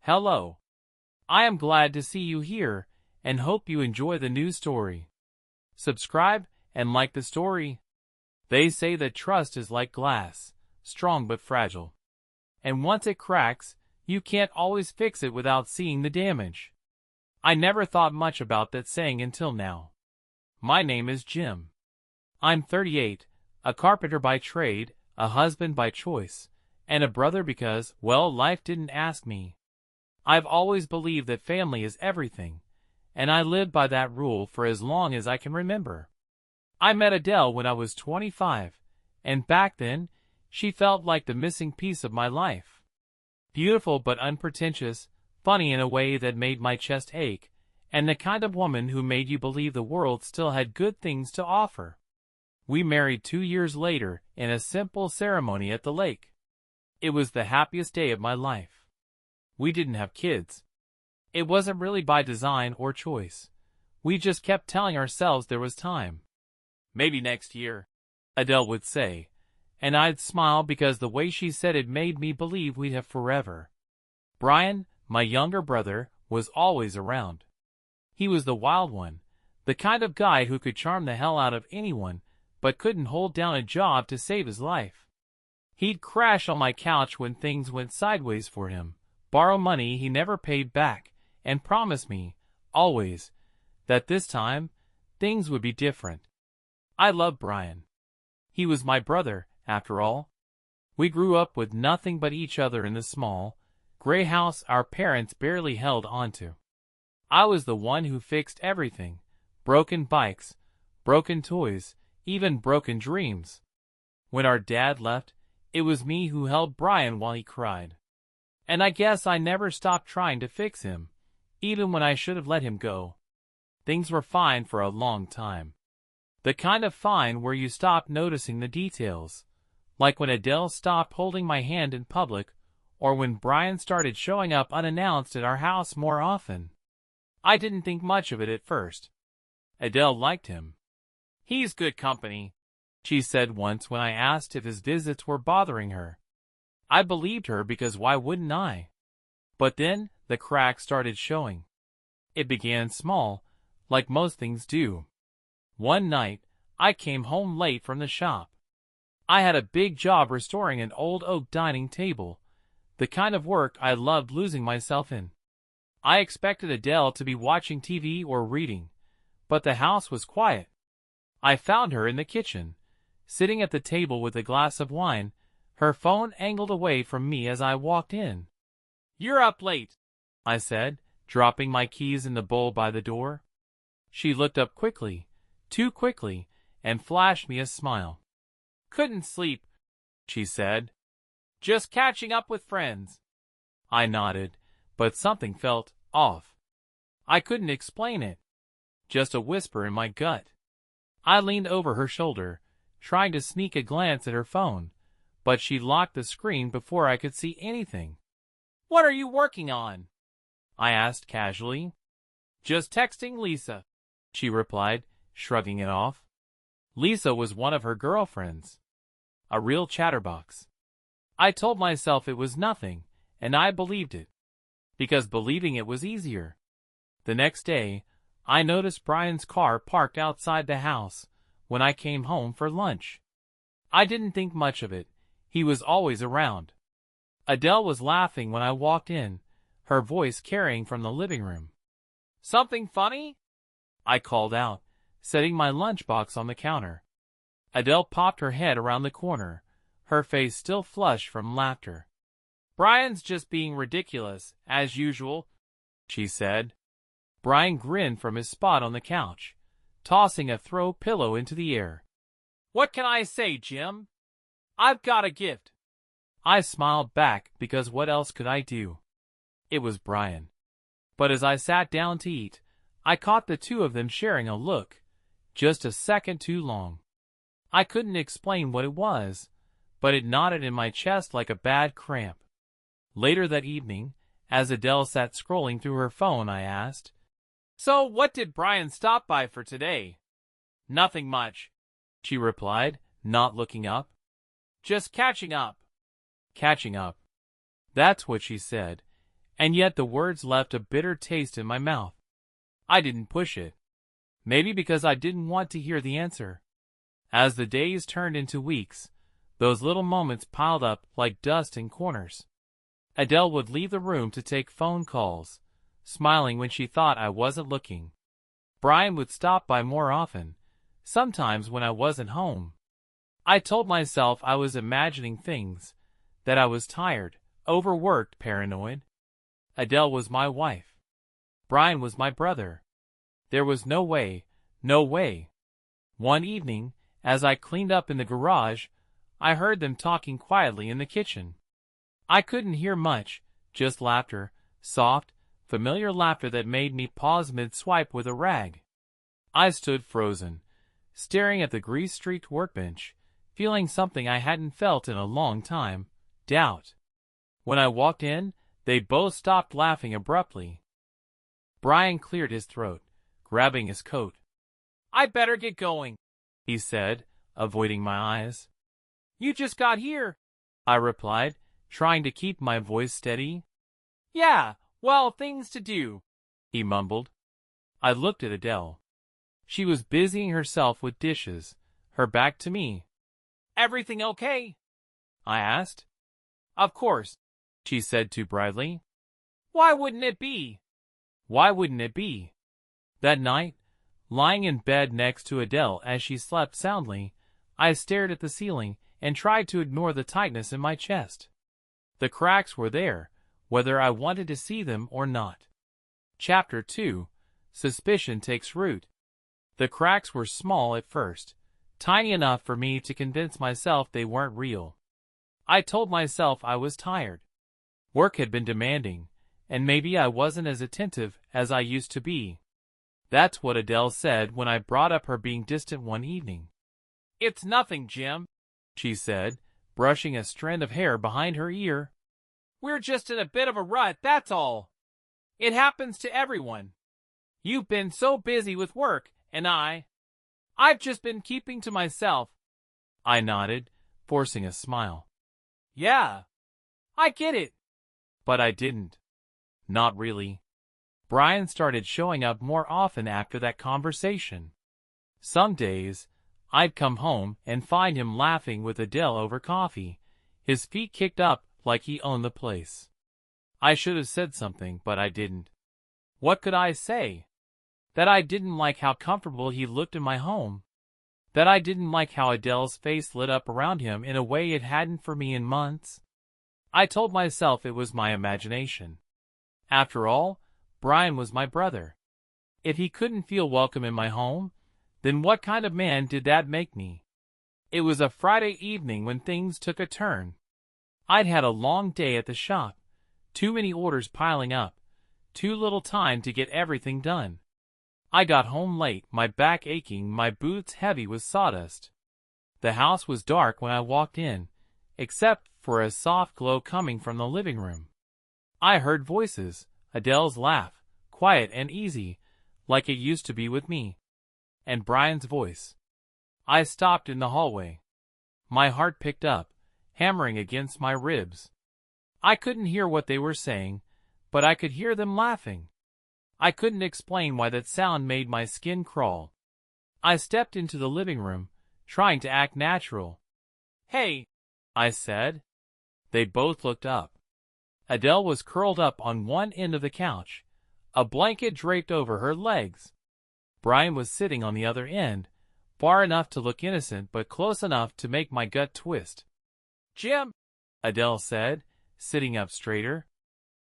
Hello. I am glad to see you here and hope you enjoy the new story. Subscribe and like the story. They say that trust is like glass, strong but fragile. And once it cracks, you can't always fix it without seeing the damage. I never thought much about that saying until now. My name is Jim. I'm 38, a carpenter by trade, a husband by choice, and a brother because, well, life didn't ask me. I've always believed that family is everything, and I lived by that rule for as long as I can remember. I met Adele when I was 25, and back then, she felt like the missing piece of my life. Beautiful but unpretentious, funny in a way that made my chest ache, and the kind of woman who made you believe the world still had good things to offer. We married 2 years later in a simple ceremony at the lake. It was the happiest day of my life. We didn't have kids. It wasn't really by design or choice. We just kept telling ourselves there was time. Maybe next year, Adele would say, and I'd smile because the way she said it made me believe we'd have forever. Brian, my younger brother, was always around. He was the wild one, the kind of guy who could charm the hell out of anyone, but couldn't hold down a job to save his life. He'd crash on my couch when things went sideways for him, borrow money he never paid back, and promise me, always, that this time, things would be different. I loved Brian. He was my brother, after all. We grew up with nothing but each other in the small, gray house our parents barely held onto. I was the one who fixed everything, broken bikes, broken toys, even broken dreams. When our dad left, it was me who held Brian while he cried. And I guess I never stopped trying to fix him, even when I should have let him go. Things were fine for a long time. The kind of fine where you stop noticing the details, like when Adele stopped holding my hand in public, or when Brian started showing up unannounced at our house more often. I didn't think much of it at first. Adele liked him. "He's good company," she said once when I asked if his visits were bothering her. I believed her because why wouldn't I? But then the cracks started showing. It began small, like most things do. One night, I came home late from the shop. I had a big job restoring an old oak dining table, the kind of work I loved losing myself in. I expected Adele to be watching TV or reading, but the house was quiet. I found her in the kitchen, sitting at the table with a glass of wine, her phone angled away from me as I walked in. "You're up late," I said, dropping my keys in the bowl by the door. She looked up quickly, too quickly, and flashed me a smile. "Couldn't sleep," she said. "Just catching up with friends." I nodded, but something felt off. I couldn't explain it. Just a whisper in my gut. I leaned over her shoulder, trying to sneak a glance at her phone, but she locked the screen before I could see anything. "What are you working on?" I asked casually. "Just texting Lisa," she replied, shrugging it off. Lisa was one of her girlfriends. A real chatterbox. I told myself it was nothing, and I believed it. Because believing it was easier. The next day, I noticed Brian's car parked outside the house when I came home for lunch. I didn't think much of it. He was always around. Adele was laughing when I walked in, her voice carrying from the living room. "Something funny?" I called out, setting my lunchbox on the counter. Adele popped her head around the corner, her face still flushed from laughter. "Brian's just being ridiculous, as usual," she said. Brian grinned from his spot on the couch, tossing a throw pillow into the air. "What can I say, Jim? I've got a gift." I smiled back because what else could I do? It was Brian. But as I sat down to eat, I caught the two of them sharing a look, just a second too long. I couldn't explain what it was, but it knotted in my chest like a bad cramp. Later that evening, as Adele sat scrolling through her phone, I asked, "So what did Brian stop by for today?" "Nothing much," she replied, not looking up. "Just catching up." Catching up. That's what she said, And yet the words left a bitter taste in my mouth. I didn't push it. Maybe because I didn't want to hear the answer. As the days turned into weeks, those little moments piled up like dust in corners. Adele would leave the room to take phone calls, smiling when she thought I wasn't looking. Brian would stop by more often, sometimes when I wasn't home. I told myself I was imagining things, that I was tired, overworked, paranoid. Adele was my wife. Brian was my brother. There was no way, no way. One evening, as I cleaned up in the garage, I heard them talking quietly in the kitchen. I couldn't hear much, just laughter, soft, familiar laughter that made me pause mid-swipe with a rag. I stood frozen, staring at the grease-streaked workbench, feeling something I hadn't felt in a long time, doubt. When I walked in, they both stopped laughing abruptly. Brian cleared his throat, grabbing his coat. "I better get going," he said, avoiding my eyes. "You just got here," I replied, trying to keep my voice steady. "Yeah, well, things to do," he mumbled. I looked at Adele. She was busying herself with dishes, her back to me. "Everything okay?" I asked. "Of course," she said too brightly. "Why wouldn't it be?" Why wouldn't it be? That night, lying in bed next to Adele as she slept soundly, I stared at the ceiling and tried to ignore the tightness in my chest. The cracks were there, whether I wanted to see them or not. Chapter 2. Suspicion Takes Root. The cracks were small at first, tiny enough for me to convince myself they weren't real. I told myself I was tired. Work had been demanding, and maybe I wasn't as attentive as I used to be. That's what Adele said when I brought up her being distant one evening. "It's nothing, Jim," she said, brushing a strand of hair behind her ear. "We're just in a bit of a rut, that's all. It happens to everyone. You've been so busy with work, and I've just been keeping to myself." I nodded, forcing a smile. "Yeah, I get it." But I didn't. Not really. Brian started showing up more often after that conversation. Some days, I'd come home and find him laughing with Adele over coffee, his feet kicked up like he owned the place. I should have said something, but I didn't. What could I say? That I didn't like how comfortable he looked in my home. That I didn't like how Adele's face lit up around him in a way it hadn't for me in months. I told myself it was my imagination. After all, Brian was my brother. If he couldn't feel welcome in my home, then what kind of man did that make me? It was a Friday evening when things took a turn. I'd had a long day at the shop, too many orders piling up, too little time to get everything done. I got home late, my back aching, my boots heavy with sawdust. The house was dark when I walked in, except for a soft glow coming from the living room. I heard voices, Adele's laugh, quiet and easy, like it used to be with me, and Brian's voice. I stopped in the hallway. My heart picked up, hammering against my ribs. I couldn't hear what they were saying, but I could hear them laughing. I couldn't explain why that sound made my skin crawl. I stepped into the living room, trying to act natural. "Hey," I said. They both looked up. Adele was curled up on one end of the couch, a blanket draped over her legs. Brian was sitting on the other end, far enough to look innocent but close enough to make my gut twist. "Jim," Adele said, sitting up straighter.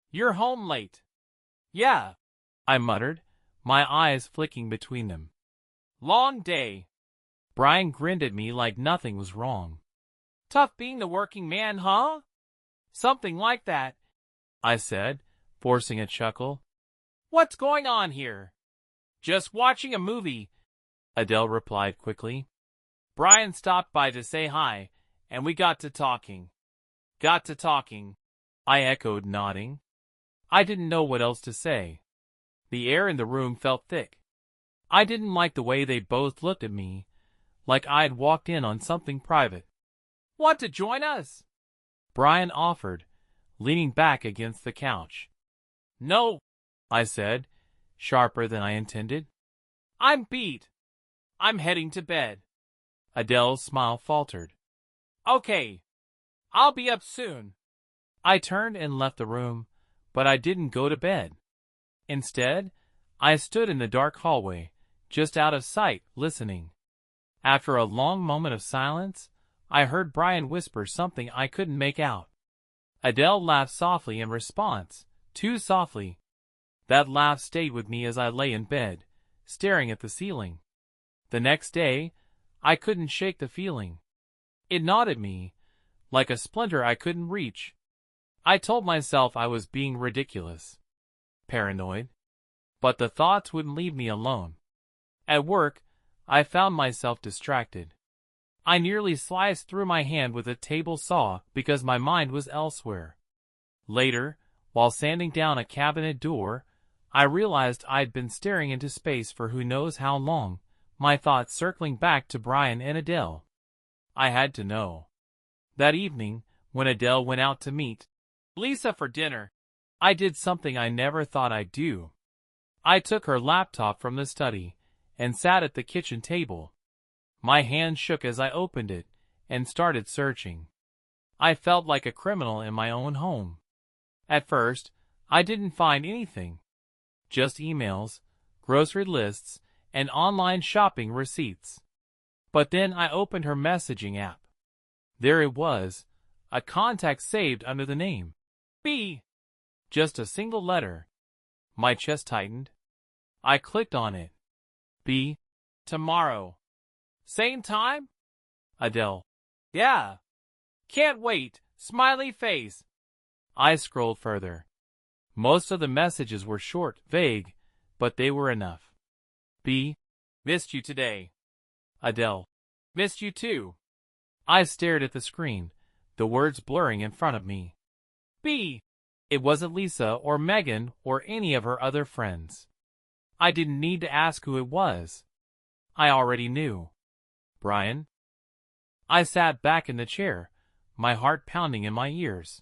"You're home late." "Yeah," I muttered, my eyes flicking between them. "Long day." Brian grinned at me like nothing was wrong. "Tough being the working man, huh?" "Something like that," I said, forcing a chuckle. "What's going on here?" "Just watching a movie," Adele replied quickly. "Brian stopped by to say hi, and we got to talking." "Got to talking," I echoed, nodding. I didn't know what else to say. The air in the room felt thick. I didn't like the way they both looked at me, like I'd walked in on something private. "Want to join us?" Brian offered, leaning back against the couch. No, I said, sharper than I intended. I'm beat. I'm heading to bed. Adele's smile faltered. Okay, I'll be up soon. I turned and left the room, but I didn't go to bed. Instead, I stood in the dark hallway, just out of sight, listening. After a long moment of silence, I heard Brian whisper something I couldn't make out. Adele laughed softly in response, too softly. That laugh stayed with me as I lay in bed, staring at the ceiling. The next day, I couldn't shake the feeling. It gnawed at me, like a splinter I couldn't reach. I told myself I was being ridiculous, paranoid. But the thoughts wouldn't leave me alone. At work, I found myself distracted. I nearly sliced through my hand with a table saw because my mind was elsewhere. Later, while sanding down a cabinet door, I realized I'd been staring into space for who knows how long, my thoughts circling back to Brian and Adele. I had to know. That evening, when Adele went out to meet Lisa for dinner, I did something I never thought I'd do. I took her laptop from the study and sat at the kitchen table. My hand shook as I opened it and started searching. I felt like a criminal in my own home. At first, I didn't find anything. Just emails, grocery lists, and online shopping receipts. But then I opened her messaging app. There it was, a contact saved under the name B. Just a single letter. My chest tightened. I clicked on it. B. Tomorrow. Same time? Adele. Yeah. Can't wait. Smiley face. I scrolled further. Most of the messages were short, vague, but they were enough. B. Missed you today. Adele. Missed you too. I stared at the screen, the words blurring in front of me. B. It wasn't Lisa or Megan or any of her other friends. I didn't need to ask who it was. I already knew. Brian? I sat back in the chair, my heart pounding in my ears.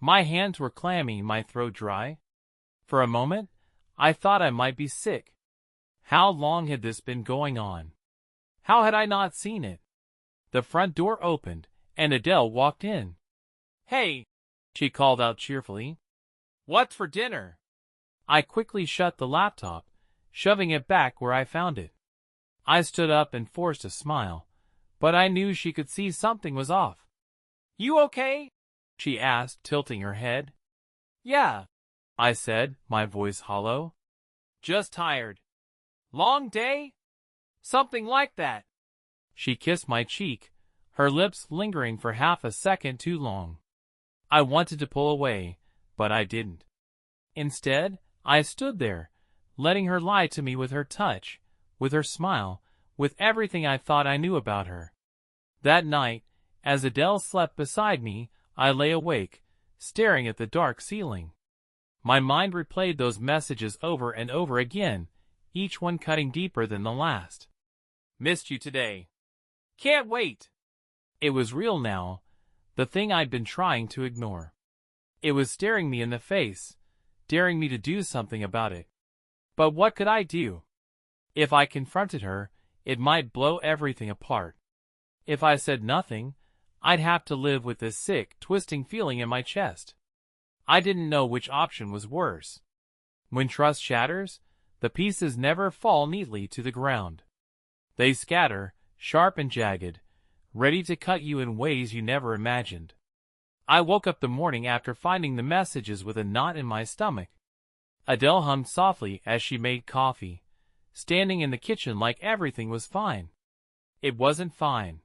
My hands were clammy, my throat dry. For a moment, I thought I might be sick. How long had this been going on? How had I not seen it? The front door opened, and Adele walked in. Hey, she called out cheerfully. What's for dinner? I quickly shut the laptop, shoving it back where I found it. I stood up and forced a smile, but I knew she could see something was off. You okay? She asked, tilting her head. Yeah, I said, my voice hollow. Just tired. Long day? Something like that. She kissed my cheek, her lips lingering for half a second too long. I wanted to pull away, but I didn't. Instead, I stood there, letting her lie to me with her touch, with her smile, with everything I thought I knew about her. That night, as Adele slept beside me, I lay awake, staring at the dark ceiling. My mind replayed those messages over and over again, each one cutting deeper than the last. Missed you today. Can't wait. It was real now, the thing I'd been trying to ignore. It was staring me in the face, daring me to do something about it. But what could I do? If I confronted her, it might blow everything apart. If I said nothing, I'd have to live with this sick, twisting feeling in my chest. I didn't know which option was worse. When trust shatters, the pieces never fall neatly to the ground. They scatter, sharp and jagged, ready to cut you in ways you never imagined. I woke up the morning after finding the messages with a knot in my stomach. Adele hummed softly as she made coffee, standing in the kitchen like everything was fine. It wasn't fine.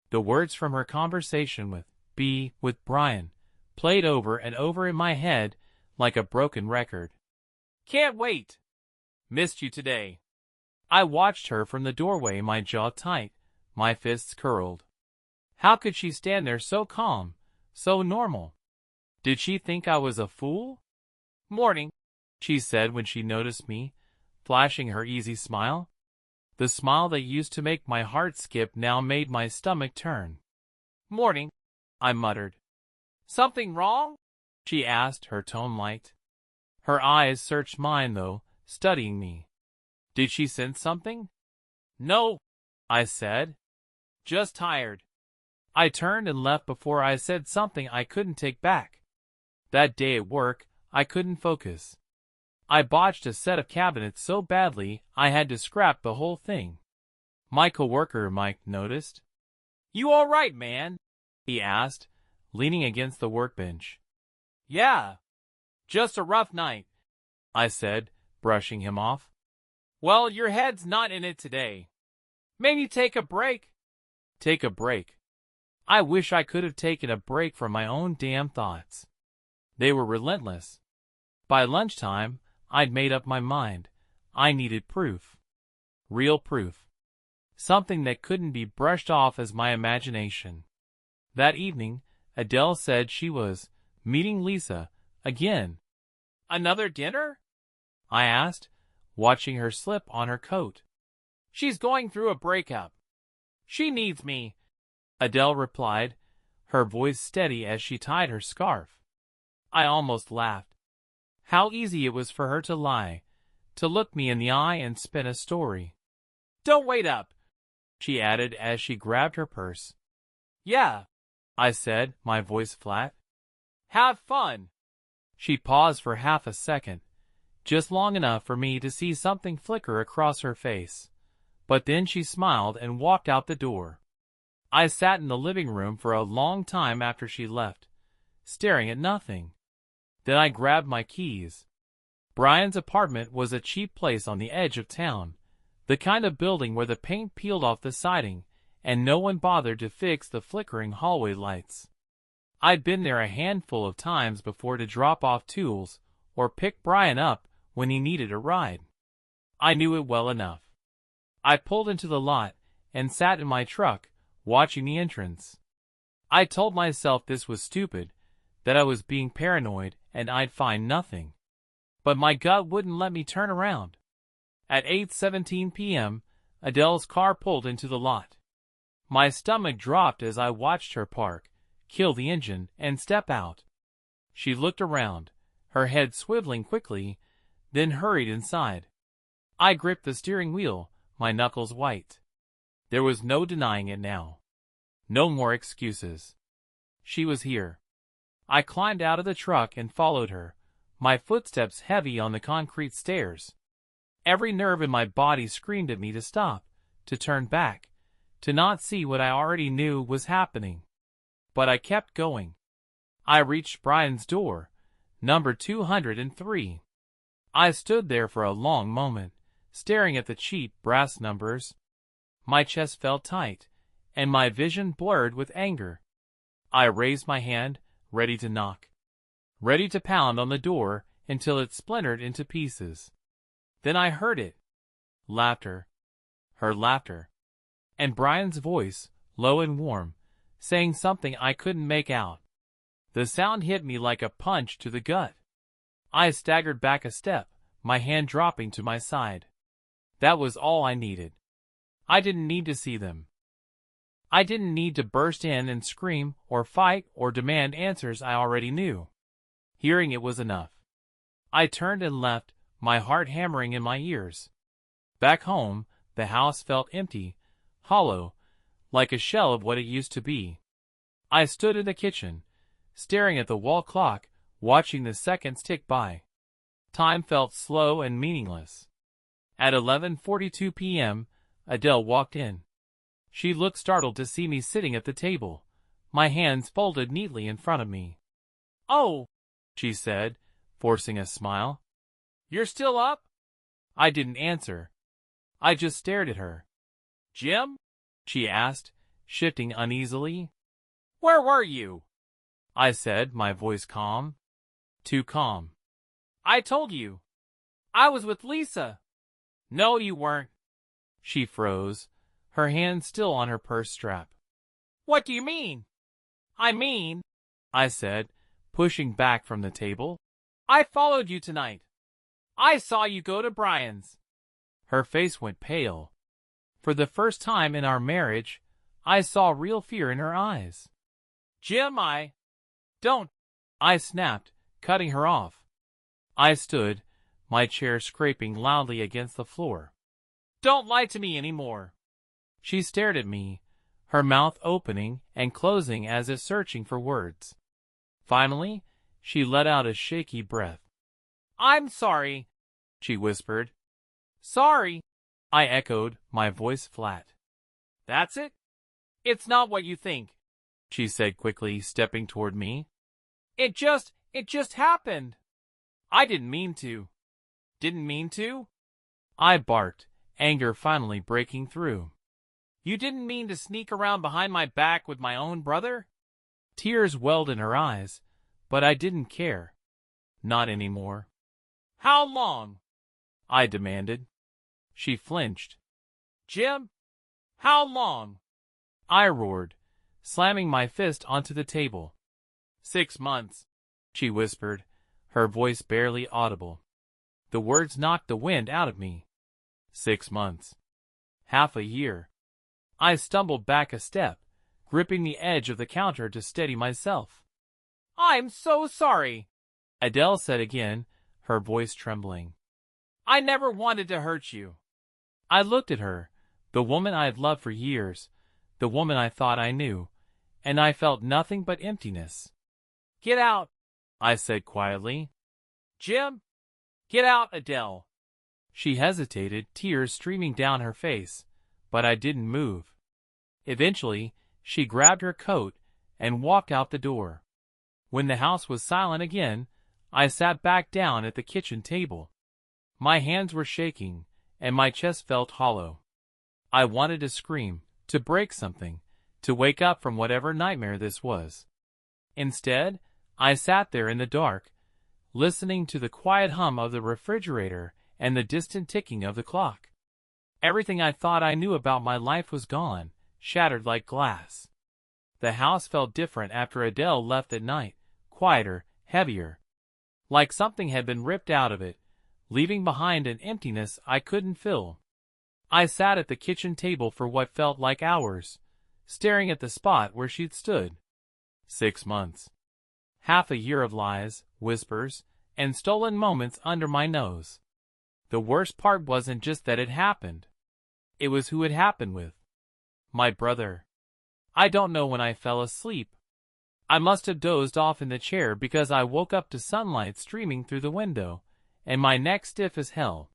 The words from her conversation with Brian, played over and over in my head like a broken record. Can't wait. Missed you today. I watched her from the doorway, my jaw tight, my fists curled. How could she stand there so calm, so normal? Did she think I was a fool? Morning, she said when she noticed me, flashing her easy smile. The smile that used to make my heart skip now made my stomach turn. Morning, I muttered. Something wrong? She asked, her tone light. Her eyes searched mine, though, studying me. Did she sense something? No, I said. Just tired. I turned and left before I said something I couldn't take back. That day at work, I couldn't focus. I botched a set of cabinets so badly I had to scrap the whole thing. My coworker, Mike, noticed. "You all right, man?" he asked, leaning against the workbench. "Yeah, just a rough night," I said, brushing him off. "Well, your head's not in it today. Maybe take a break." Take a break. I wish I could have taken a break from my own damn thoughts. They were relentless. By lunchtime, I'd made up my mind. I needed proof. Real proof. Something that couldn't be brushed off as my imagination. That evening, Adele said she was meeting Lisa again. "Another dinner?" I asked, watching her slip on her coat. "She's going through a breakup. She needs me," Adele replied, her voice steady as she tied her scarf. I almost laughed. How easy it was for her to lie, to look me in the eye and spin a story. "Don't wait up," she added as she grabbed her purse. "Yeah," I said, my voice flat. "Have fun." She paused for half a second, just long enough for me to see something flicker across her face. But then she smiled and walked out the door. I sat in the living room for a long time after she left, staring at nothing. Then I grabbed my keys. Brian's apartment was a cheap place on the edge of town, the kind of building where the paint peeled off the siding and no one bothered to fix the flickering hallway lights. I'd been there a handful of times before to drop off tools or pick Brian up when he needed a ride. I knew it well enough. I pulled into the lot and sat in my truck, watching the entrance. I told myself this was stupid, that I was being paranoid and I'd find nothing. But my gut wouldn't let me turn around. At 8:17 p.m., Adele's car pulled into the lot. My stomach dropped as I watched her park, kill the engine, and step out. She looked around, her head swiveling quickly, then hurried inside. I gripped the steering wheel, my knuckles white. There was no denying it now. No more excuses. She was here. I climbed out of the truck and followed her, my footsteps heavy on the concrete stairs. Every nerve in my body screamed at me to stop, to turn back, to not see what I already knew was happening. But I kept going. I reached Brian's door, number 203. I stood there for a long moment, staring at the cheap brass numbers. My chest felt tight, and my vision blurred with anger. I raised my hand, ready to knock, ready to pound on the door until it splintered into pieces. Then I heard it. Laughter. Her laughter. And Brian's voice, low and warm, saying something I couldn't make out. The sound hit me like a punch to the gut. I staggered back a step, my hand dropping to my side. That was all I needed. I didn't need to see them. I didn't need to burst in and scream or fight or demand answers I already knew. Hearing it was enough. I turned and left, my heart hammering in my ears. Back home, the house felt empty, hollow, like a shell of what it used to be. I stood in the kitchen, staring at the wall clock, watching the seconds tick by. Time felt slow and meaningless. At 11:42 p.m., Adele walked in. She looked startled to see me sitting at the table, my hands folded neatly in front of me. "Oh," she said, forcing a smile. "You're still up?" I didn't answer. I just stared at her. "Jim?" she asked, shifting uneasily. "Where were you?" I said, my voice calm. Too calm. "I told you. I was with Lisa." "No, you weren't." She froze, her hand still on her purse strap. "What do you mean?" "I mean," I said, pushing back from the table, "I followed you tonight. I saw you go to Brian's." Her face went pale. For the first time in our marriage, I saw real fear in her eyes. "Jim, don't," I snapped, cutting her off. I stood, my chair scraping loudly against the floor. Don't lie to me anymore. She stared at me, her mouth opening and closing as if searching for words. Finally, she let out a shaky breath. I'm sorry, she whispered. Sorry, I echoed, my voice flat. That's it? It's not what you think, she said quickly, stepping toward me. It just happened. I didn't mean to. Didn't mean to? I barked, anger finally breaking through. You didn't mean to sneak around behind my back with my own brother? Tears welled in her eyes, but I didn't care. Not anymore. How long? I demanded. She flinched. Jim? How long? I roared, slamming my fist onto the table. 6 months, she whispered, her voice barely audible. The words knocked the wind out of me. 6 months. Half a year. I stumbled back a step, gripping the edge of the counter to steady myself. I'm so sorry, Adele said again, her voice trembling. I never wanted to hurt you. I looked at her, the woman I had loved for years, the woman I thought I knew, and I felt nothing but emptiness. Get out, I said quietly. Jim? Get out, Adele. She hesitated, tears streaming down her face, but I didn't move. Eventually, she grabbed her coat and walked out the door. When the house was silent again, I sat back down at the kitchen table. My hands were shaking, and my chest felt hollow. I wanted to scream, to break something, to wake up from whatever nightmare this was. Instead, I sat there in the dark, listening to the quiet hum of the refrigerator and the distant ticking of the clock. Everything I thought I knew about my life was gone, shattered like glass. The house felt different after Adele left at night, quieter, heavier. Like something had been ripped out of it, leaving behind an emptiness I couldn't fill. I sat at the kitchen table for what felt like hours, staring at the spot where she'd stood. 6 months. Half a year of lies, whispers, and stolen moments under my nose. The worst part wasn't just that it happened. It was who it happened with. My brother. I don't know when I fell asleep. I must have dozed off in the chair because I woke up to sunlight streaming through the window, and my neck stiff as hell.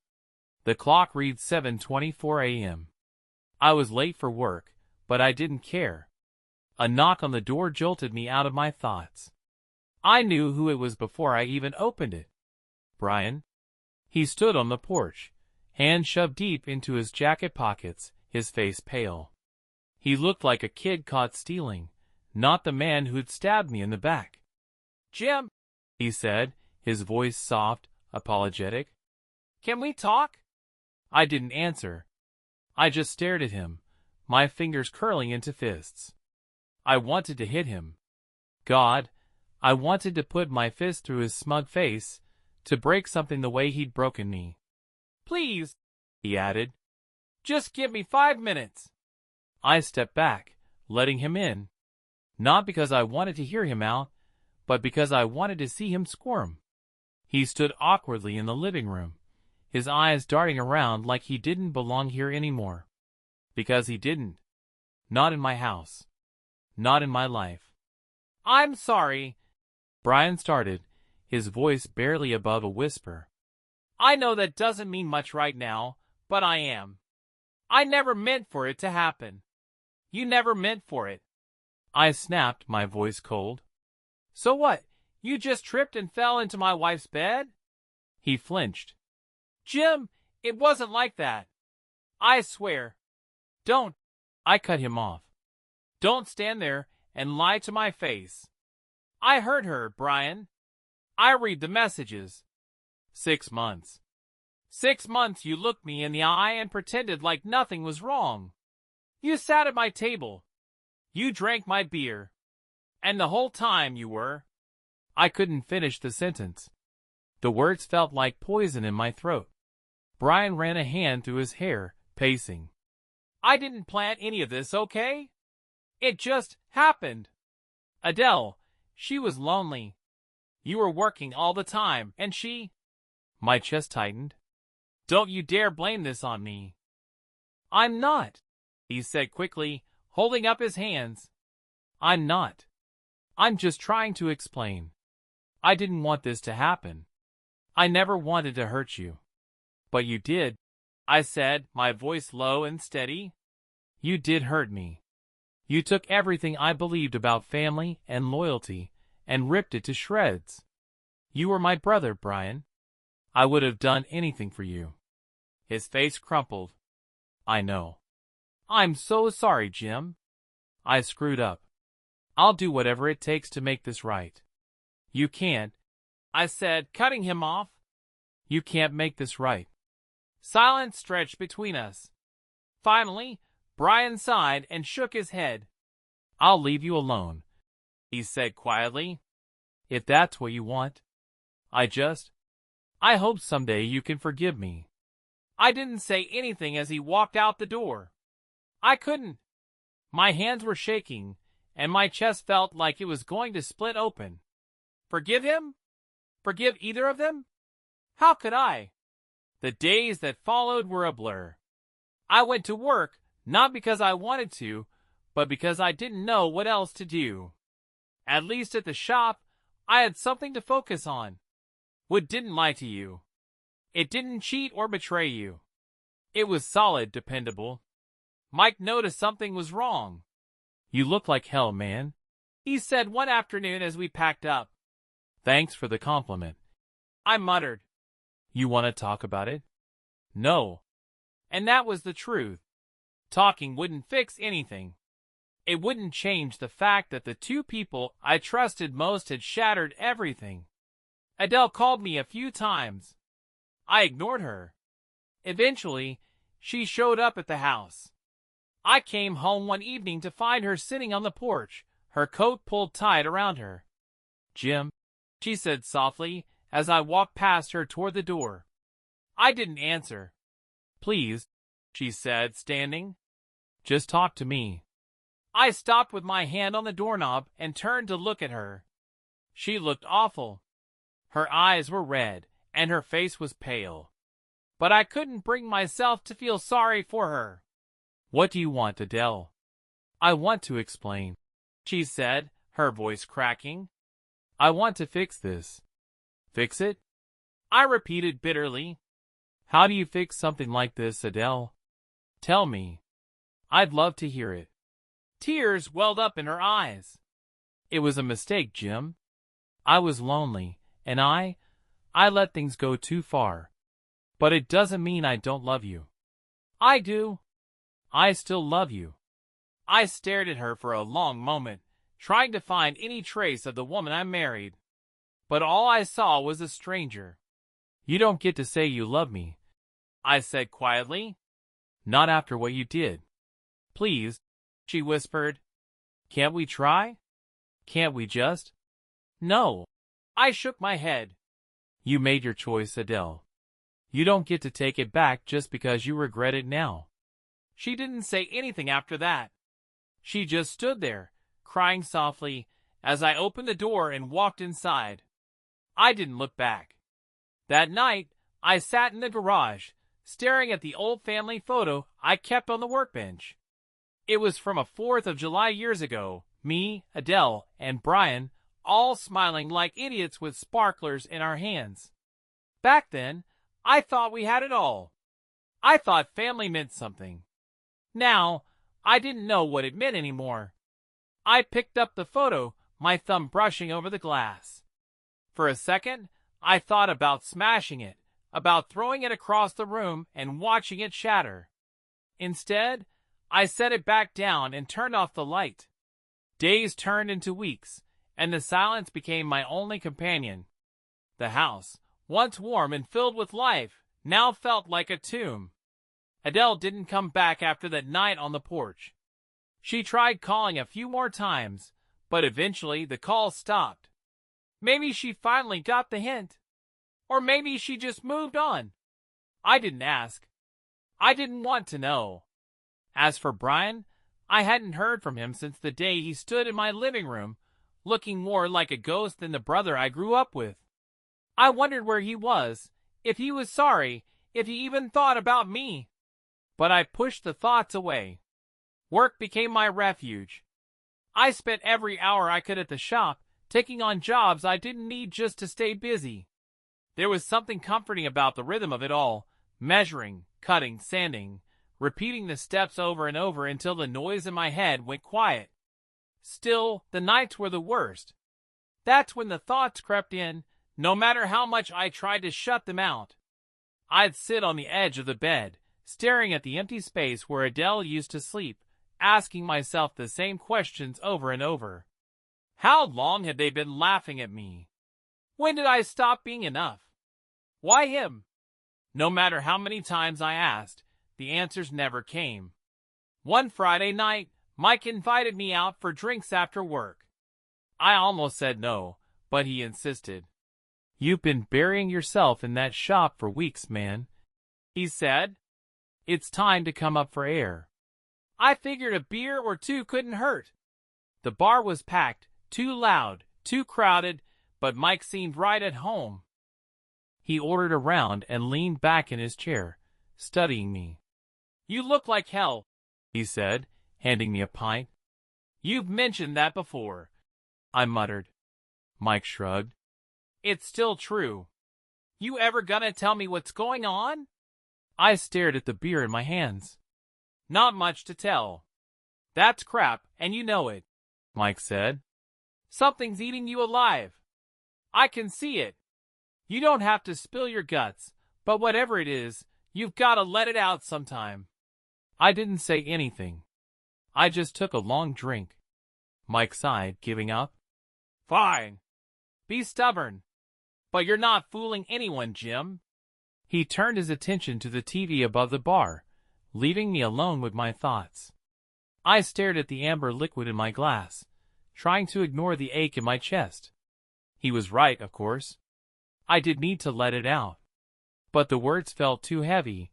The clock read 7:24 a.m. I was late for work, but I didn't care. A knock on the door jolted me out of my thoughts. I knew who it was before I even opened it. Brian. He stood on the porch, hands shoved deep into his jacket pockets, his face pale. He looked like a kid caught stealing, not the man who'd stabbed me in the back. Jim, he said, his voice soft, apologetic. Can we talk? I didn't answer. I just stared at him, my fingers curling into fists. I wanted to hit him. God, I wanted to put my fist through his smug face, to break something the way he'd broken me. Please, he added. Just give me 5 minutes. I stepped back, letting him in. Not because I wanted to hear him out, but because I wanted to see him squirm. He stood awkwardly in the living room, his eyes darting around like he didn't belong here anymore. Because he didn't. Not in my house. Not in my life. I'm sorry, Brian started, his voice barely above a whisper. I know that doesn't mean much right now, but I am. I never meant for it to happen. You never meant for it. I snapped, my voice cold. So what? You just tripped and fell into my wife's bed? He flinched. Jim, it wasn't like that. I swear. Don't. I cut him off. Don't stand there and lie to my face. I heard her, Brian. I read the messages. 6 months. 6 months you looked me in the eye and pretended like nothing was wrong. You sat at my table. You drank my beer. And the whole time you were... I couldn't finish the sentence. The words felt like poison in my throat. Brian ran a hand through his hair, pacing. I didn't plan any of this, okay? It just happened. Adele, she was lonely. You were working all the time, and she... My chest tightened. Don't you dare blame this on me. I'm not, he said quickly, holding up his hands. I'm not. I'm just trying to explain. I didn't want this to happen. I never wanted to hurt you. But you did, I said, my voice low and steady. You did hurt me. You took everything I believed about family and loyalty and ripped it to shreds. You were my brother, Brian. I would have done anything for you. His face crumpled. I know. I'm so sorry, Jim. I screwed up. I'll do whatever it takes to make this right. You can't, I said, cutting him off. You can't make this right. Silence stretched between us. Finally, Brian sighed and shook his head. I'll leave you alone, he said quietly. If that's what you want. I hope someday you can forgive me. I didn't say anything as he walked out the door. I couldn't. My hands were shaking, and my chest felt like it was going to split open. Forgive him? Forgive either of them? How could I? The days that followed were a blur. I went to work, not because I wanted to, but because I didn't know what else to do. At least at the shop, I had something to focus on. Wood didn't lie to you. It didn't cheat or betray you. It was solid, dependable. Mike noticed something was wrong. You look like hell, man, he said one afternoon as we packed up. Thanks for the compliment, I muttered. You want to talk about it? No. And that was the truth. Talking wouldn't fix anything. It wouldn't change the fact that the two people I trusted most had shattered everything. Adele called me a few times. I ignored her. Eventually, she showed up at the house. I came home one evening to find her sitting on the porch, her coat pulled tight around her. Jim, she said softly as I walked past her toward the door. I didn't answer. Please, she said, standing. Just talk to me. I stopped with my hand on the doorknob and turned to look at her. She looked awful. Her eyes were red, and her face was pale. But I couldn't bring myself to feel sorry for her. What do you want, Adele? I want to explain, she said, her voice cracking. I want to fix this. Fix it? I repeated bitterly. How do you fix something like this, Adele? Tell me. I'd love to hear it. Tears welled up in her eyes. It was a mistake, Jim. I was lonely, and I let things go too far. But it doesn't mean I don't love you. I do. I still love you. I stared at her for a long moment, trying to find any trace of the woman I married. But all I saw was a stranger. You don't get to say you love me, I said quietly. Not after what you did. Please, she whispered. Can't we try? Can't we just? No. I shook my head. You made your choice, Adele. You don't get to take it back just because you regret it now. She didn't say anything after that. She just stood there, crying softly, as I opened the door and walked inside. I didn't look back. That night, I sat in the garage, staring at the old family photo I kept on the workbench. It was from a 4th of July years ago, me, Adele, and Brian, all smiling like idiots with sparklers in our hands. Back then, I thought we had it all. I thought family meant something. Now, I didn't know what it meant anymore. I picked up the photo, my thumb brushing over the glass. For a second, I thought about smashing it, about throwing it across the room and watching it shatter. Instead, I set it back down and turned off the light. Days turned into weeks, and the silence became my only companion. The house, once warm and filled with life, now felt like a tomb. Adele didn't come back after that night on the porch. She tried calling a few more times, but eventually the calls stopped. Maybe she finally got the hint. Or maybe she just moved on. I didn't ask. I didn't want to know. As for Brian, I hadn't heard from him since the day he stood in my living room, looking more like a ghost than the brother I grew up with. I wondered where he was, if he was sorry, if he even thought about me. But I pushed the thoughts away. Work became my refuge. I spent every hour I could at the shop, taking on jobs I didn't need just to stay busy. There was something comforting about the rhythm of it all, measuring, cutting, sanding, repeating the steps over and over until the noise in my head went quiet. Still, the nights were the worst. That's when the thoughts crept in, no matter how much I tried to shut them out. I'd sit on the edge of the bed, staring at the empty space where Adele used to sleep, asking myself the same questions over and over. How long had they been laughing at me? When did I stop being enough? Why him? No matter how many times I asked, the answers never came. One Friday night, Mike invited me out for drinks after work. I almost said no, but he insisted. "You've been burying yourself in that shop for weeks, man," he said. "It's time to come up for air." I figured a beer or two couldn't hurt. The bar was packed, too loud, too crowded, but Mike seemed right at home. He ordered a round and leaned back in his chair, studying me. "You look like hell," he said, handing me a pint. "You've mentioned that before," I muttered. Mike shrugged. "It's still true. You ever gonna tell me what's going on?" I stared at the beer in my hands. "Not much to tell. That's crap, and you know it," Mike said. "Something's eating you alive. I can see it. You don't have to spill your guts, but whatever it is, you've got to let it out sometime." I didn't say anything. I just took a long drink. Mike sighed, giving up. "Fine. Be stubborn. But you're not fooling anyone, Jim." He turned his attention to the TV above the bar, leaving me alone with my thoughts. I stared at the amber liquid in my glass, trying to ignore the ache in my chest. He was right, of course. I did need to let it out. But the words felt too heavy,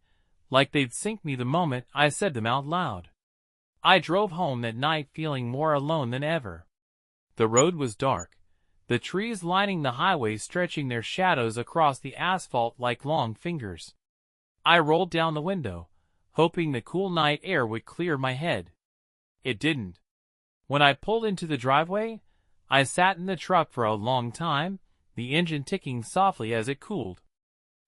like they'd sink me the moment I said them out loud. I drove home that night feeling more alone than ever. The road was dark, the trees lining the highway stretching their shadows across the asphalt like long fingers. I rolled down the window, hoping the cool night air would clear my head. It didn't. When I pulled into the driveway, I sat in the truck for a long time, the engine ticking softly as it cooled.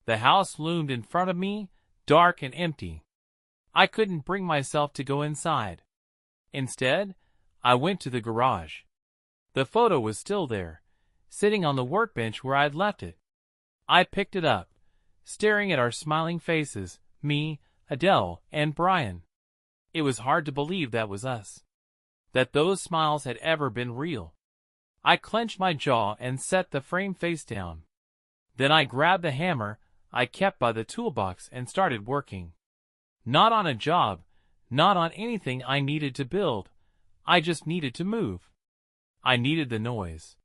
The house loomed in front of me, dark and empty. I couldn't bring myself to go inside. Instead, I went to the garage. The photo was still there, sitting on the workbench where I'd left it. I picked it up, staring at our smiling faces, me, Adele, and Brian. It was hard to believe that was us, that those smiles had ever been real. I clenched my jaw and set the frame face down. Then I grabbed the hammer I kept by the toolbox and started working. Not on a job, not on anything I needed to build. I just needed to move. I needed the noise.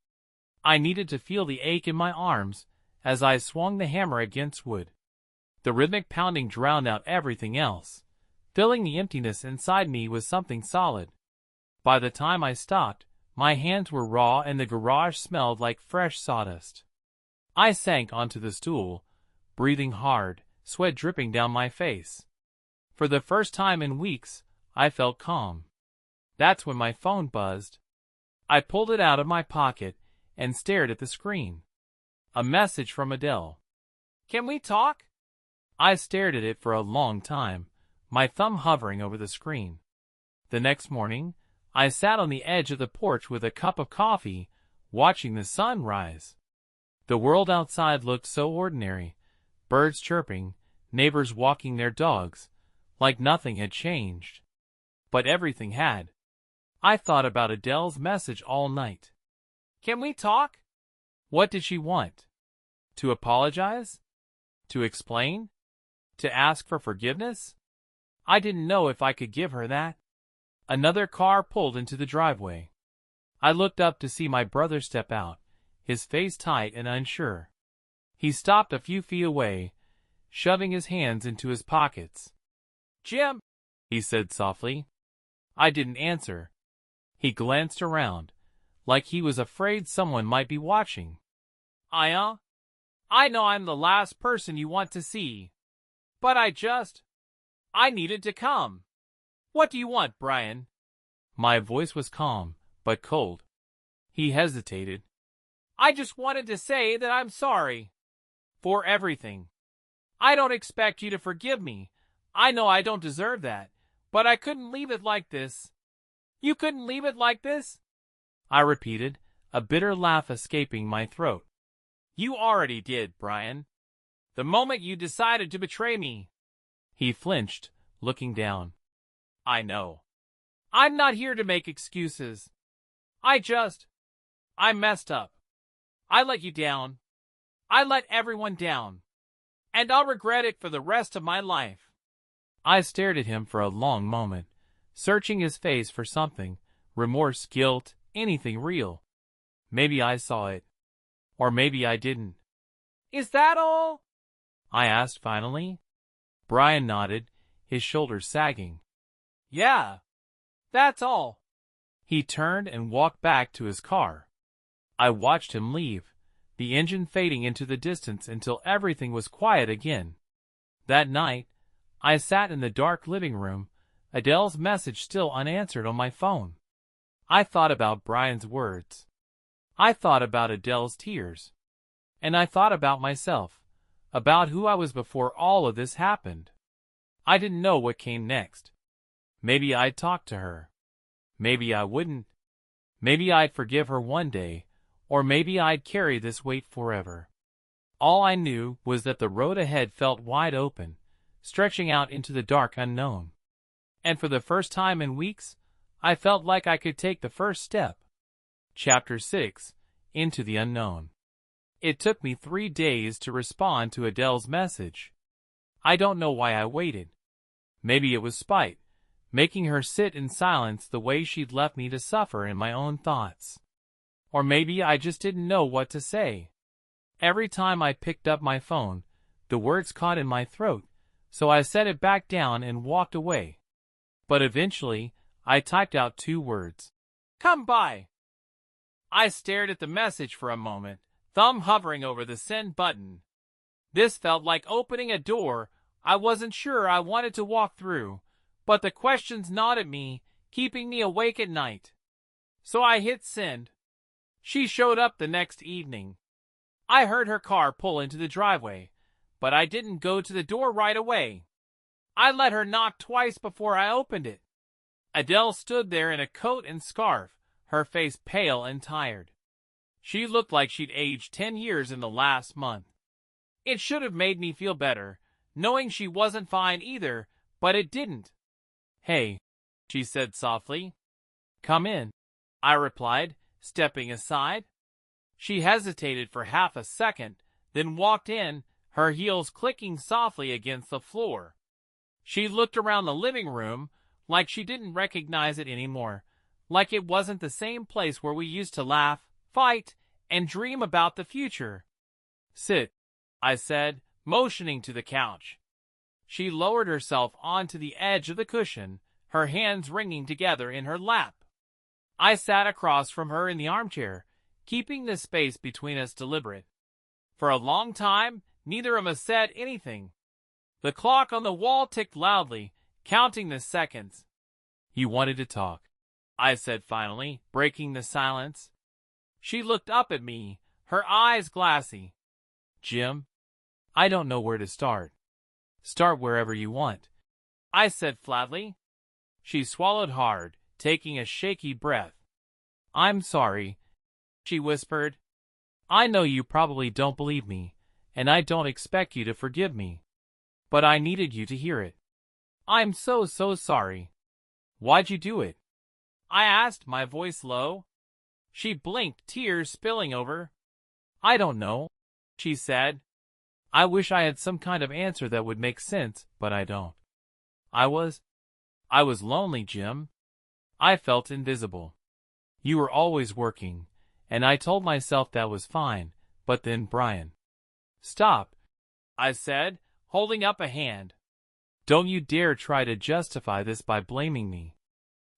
I needed to feel the ache in my arms as I swung the hammer against wood. The rhythmic pounding drowned out everything else, filling the emptiness inside me with something solid. By the time I stopped, my hands were raw and the garage smelled like fresh sawdust. I sank onto the stool, breathing hard, sweat dripping down my face. For the first time in weeks, I felt calm. That's when my phone buzzed. I pulled it out of my pocket and stared at the screen. A message from Adele. "Can we talk?" I stared at it for a long time, my thumb hovering over the screen. The next morning, I sat on the edge of the porch with a cup of coffee, watching the sun rise. The world outside looked so ordinary, birds chirping, neighbors walking their dogs, like nothing had changed. But everything had. I thought about Adele's message all night. "Can we talk?" What did she want? To apologize? To explain? To ask for forgiveness? I didn't know if I could give her that. Another car pulled into the driveway. I looked up to see my brother step out, his face tight and unsure. He stopped a few feet away, shoving his hands into his pockets. "Jim," he said softly. I didn't answer. He glanced around, like he was afraid someone might be watching. I know I'm the last person you want to see. But I needed to come. What do you want, Brian? My voice was calm, but cold. He hesitated. I just wanted to say that I'm sorry. For everything. I don't expect you to forgive me. I know I don't deserve that. But I couldn't leave it like this. You couldn't leave it like this? I repeated, a bitter laugh escaping my throat. You already did, Brian. The moment you decided to betray me. He flinched, looking down. I know. I'm not here to make excuses. I messed up. I let you down. I let everyone down. And I'll regret it for the rest of my life. I stared at him for a long moment, searching his face for something, remorse, guilt, anything real. Maybe I saw it. Or maybe I didn't. Is that all? I asked finally. Brian nodded, his shoulders sagging. Yeah, that's all. He turned and walked back to his car. I watched him leave, the engine fading into the distance until everything was quiet again. That night, I sat in the dark living room, Adele's message still unanswered on my phone. I thought about Brian's words. I thought about Adele's tears. And I thought about myself, about who I was before all of this happened. I didn't know what came next. Maybe I'd talk to her. Maybe I wouldn't. Maybe I'd forgive her one day, or maybe I'd carry this weight forever. All I knew was that the road ahead felt wide open, stretching out into the dark unknown. And for the first time in weeks, I felt like I could take the first step. Chapter 6, Into the Unknown. It took me 3 days to respond to Adele's message. I don't know why I waited. Maybe it was spite, making her sit in silence the way she'd left me to suffer in my own thoughts. Or maybe I just didn't know what to say. Every time I picked up my phone, the words caught in my throat, so I set it back down and walked away. But eventually, I typed out 2 words. Come by. I stared at the message for a moment, thumb hovering over the send button. This felt like opening a door I wasn't sure I wanted to walk through, but the questions gnawed at me, keeping me awake at night. So I hit send. She showed up the next evening. I heard her car pull into the driveway, but I didn't go to the door right away. I let her knock twice before I opened it. Adele stood there in a coat and scarf, her face pale and tired. She looked like she'd aged 10 years in the last month. It should have made me feel better, knowing she wasn't fine either, but it didn't. Hey, she said softly. Come in, I replied, stepping aside. She hesitated for half a second, then walked in, her heels clicking softly against the floor. She looked around the living room like she didn't recognize it anymore, like it wasn't the same place where we used to laugh, fight, and dream about the future. Sit, I said, motioning to the couch. She lowered herself onto the edge of the cushion, her hands wringing together in her lap. I sat across from her in the armchair, keeping the space between us deliberate. For a long time, neither of us said anything. The clock on the wall ticked loudly, counting the seconds. You wanted to talk, I said finally, breaking the silence. She looked up at me, her eyes glassy. Jim, I don't know where to start. Start wherever you want, I said flatly. She swallowed hard, taking a shaky breath. I'm sorry, she whispered. I know you probably don't believe me, and I don't expect you to forgive me. But I needed you to hear it. I'm so sorry. Why'd you do it? I asked, my voice low. She blinked, tears spilling over. I don't know, she said. I wish I had some kind of answer that would make sense, but I don't. I was lonely, Jim. I felt invisible. You were always working, and I told myself that was fine, but then Brian. Stop, I said, holding up a hand. Don't you dare try to justify this by blaming me.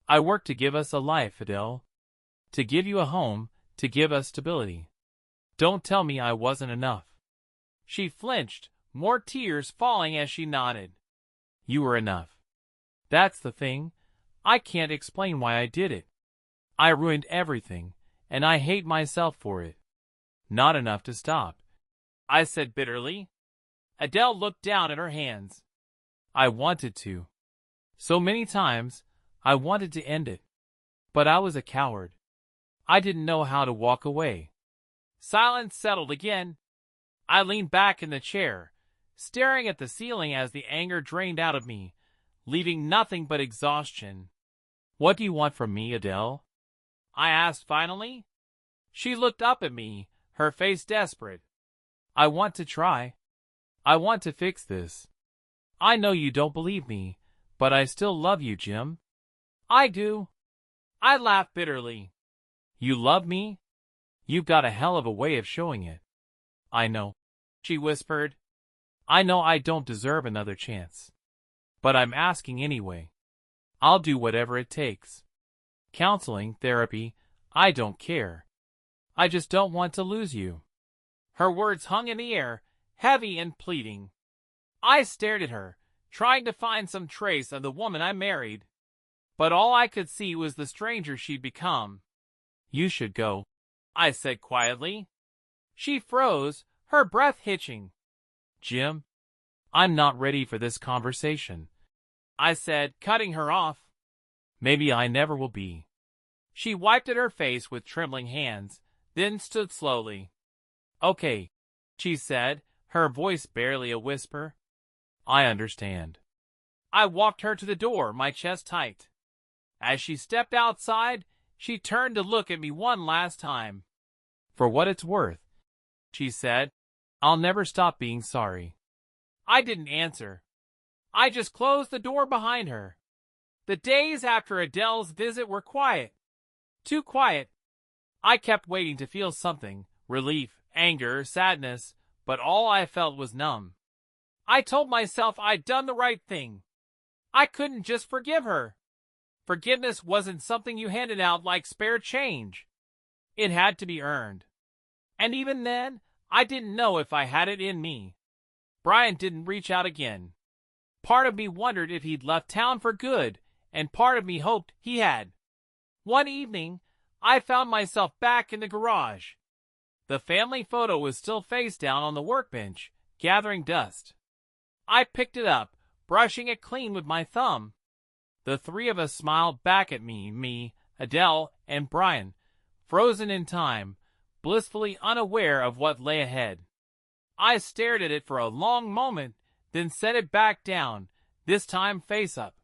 I worked to give us a life, Adele. To give you a home, to give us stability. Don't tell me I wasn't enough. She flinched, more tears falling as she nodded. You were enough. That's the thing. I can't explain why I did it. I ruined everything, and I hate myself for it. Not enough to stop, I said bitterly. Adele looked down at her hands. I wanted to. So many times, I wanted to end it. But I was a coward. I didn't know how to walk away. Silence settled again. I leaned back in the chair, staring at the ceiling as the anger drained out of me, leaving nothing but exhaustion. What do you want from me, Adele? I asked finally. She looked up at me, her face desperate. I want to try. I want to fix this. I know you don't believe me, but I still love you, Jim. I do. I laughed bitterly. You love me? You've got a hell of a way of showing it. I know, she whispered. I know I don't deserve another chance. But I'm asking anyway. I'll do whatever it takes. Counseling, therapy, I don't care. I just don't want to lose you. Her words hung in the air, heavy and pleading. I stared at her, trying to find some trace of the woman I married. But all I could see was the stranger she'd become. You should go, I said quietly. She froze, her breath hitching. Jim, I'm not ready for this conversation, I said, cutting her off. Maybe I never will be. She wiped at her face with trembling hands, then stood slowly. Okay, she said, her voice barely a whisper. I understand. I walked her to the door, my chest tight. As she stepped outside, she turned to look at me one last time. For what it's worth, she said, I'll never stop being sorry. I didn't answer. I just closed the door behind her. The days after Adele's visit were quiet. Too quiet. I kept waiting to feel something, relief, anger, sadness, but all I felt was numb. I told myself I'd done the right thing. I couldn't just forgive her. Forgiveness wasn't something you handed out like spare change. It had to be earned. And even then, I didn't know if I had it in me. Brian didn't reach out again. Part of me wondered if he'd left town for good, and part of me hoped he had. One evening, I found myself back in the garage. The family photo was still face down on the workbench, gathering dust. I picked it up, brushing it clean with my thumb. The three of us smiled back at me, Adele, and Brian, frozen in time, blissfully unaware of what lay ahead. I stared at it for a long moment, then set it back down, this time face up.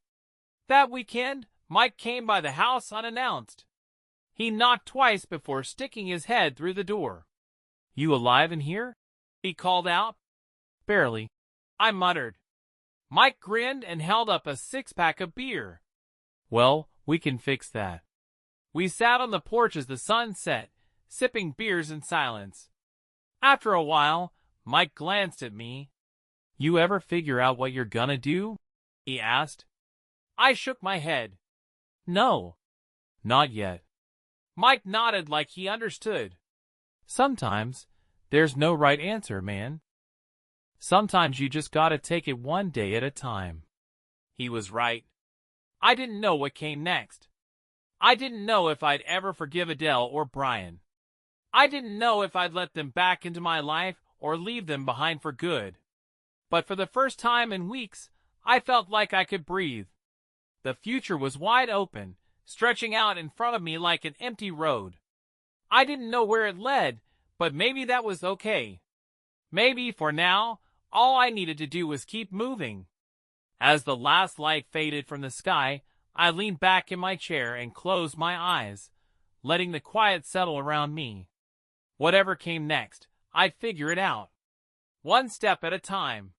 That weekend, Mike came by the house unannounced. He knocked twice before sticking his head through the door. You alive in here? He called out. Barely, I muttered. Mike grinned and held up a six-pack of beer. Well, we can fix that. We sat on the porch as the sun set, sipping beers in silence. After a while, Mike glanced at me. You ever figure out what you're gonna do? He asked. I shook my head. No. Not yet. Mike nodded like he understood. Sometimes, there's no right answer, man. Sometimes you just gotta take it one day at a time. He was right. I didn't know what came next. I didn't know if I'd ever forgive Adele or Brian. I didn't know if I'd let them back into my life or leave them behind for good. But for the first time in weeks, I felt like I could breathe. The future was wide open, stretching out in front of me like an empty road. I didn't know where it led, but maybe that was okay. Maybe, for now, all I needed to do was keep moving. As the last light faded from the sky, I leaned back in my chair and closed my eyes, letting the quiet settle around me. Whatever came next, I'd figure it out. One step at a time.